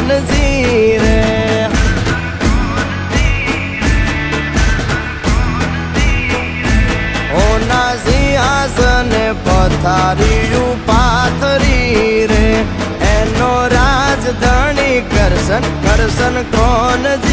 કોનજી રે ઓના સિંહાસને પથારીયું પાથરી રે એનો રાજધણી કરશન કરશન કોનજી